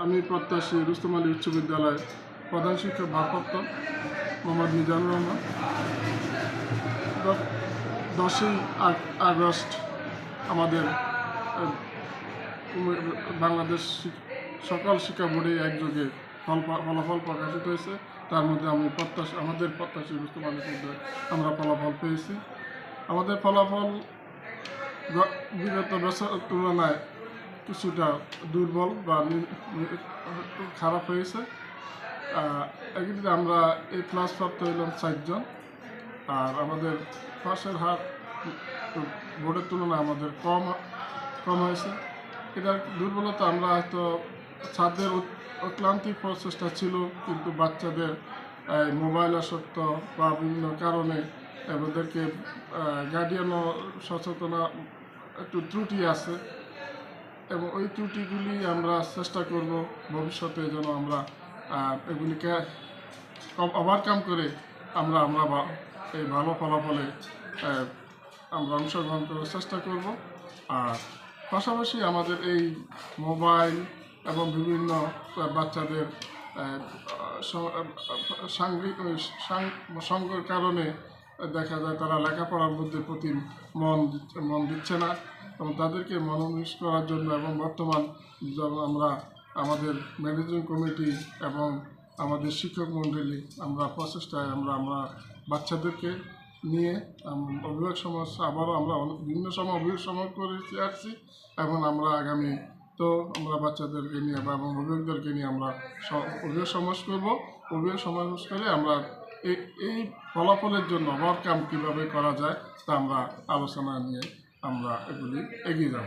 আমি প্রত্যাশী রুস্তম আলী উচ্চ বিদ্যালয়ের প্রধান শিক্ষক ভারপ্রাপ্ত মোহাম্মদ মিজানুর রহমান। 10ই আগস্ট আমাদের বাংলাদেশ সকল শিক্ষা বোর্ডে একযোগে ফলাফল প্রকাশিত হয়েছে। তার মধ্যে আমাদের প্রত্যাশী রুস্তম আলী আমরা ফলাফল পেয়েছি। আমাদের ফলাফল বিগত বছরের তুলনায় কিছুটা দুর্বল বা খারাপ হয়েছে। এক্ষেত্রে আমরা এই ক্লাস প্রাপ্ত হইলাম 4 জন, আর আমাদের পাশের হার বোর্ডের তুলনায় আমাদের কম হয়েছে। এটার দুর্বলতা আমরা হয়তো ছাত্রদের অক্লান্তিক প্রচেষ্টা ছিল, কিন্তু বাচ্চাদের মোবাইল আসক্ত বা বিভিন্ন কারণে ওদেরকে গার্ডিয়ানও সচেতনা একটু ত্রুটি আছে, এবং ওই ত্রুটিগুলি আমরা চেষ্টা করব ভবিষ্যতে যেন আমরা এগুলিকে ওভারকাম করে আমরা এই ভালো ফলাফলে আমরা অংশগ্রহণ করার চেষ্টা করব। আর পাশাপাশি আমাদের এই মোবাইল এবং বিভিন্ন বাচ্চাদের সঙ্গের কারণে দেখা যায় তারা লেখাপড়ার মধ্যে প্রতি মন দিচ্ছে না, এবং তাদেরকে মনোনিবেশ করার জন্য এবং বর্তমান আমরা আমাদের ম্যানেজিং কমিটি এবং আমাদের শিক্ষক মণ্ডলী আমরা প্রচেষ্টায় আমরা বাচ্চাদেরকে নিয়ে অভিভাবক সমাজ আবারও আমরা বিভিন্ন সময় অভিভাবক সমাজ করে আসছি, এবং আমরা আগামী তো আমরা বাচ্চাদেরকে নিয়ে এবং অভিভাবকদেরকে নিয়ে আমরা অভিভাবক সমাজ করব। অভিভাবক সমাজ করে আমরা এই ফলাফলের জন্য ওভারকাম কীভাবে করা যায় তা আমরা আলোচনা নিয়ে আমরা এগুলি এগিয়ে যাব।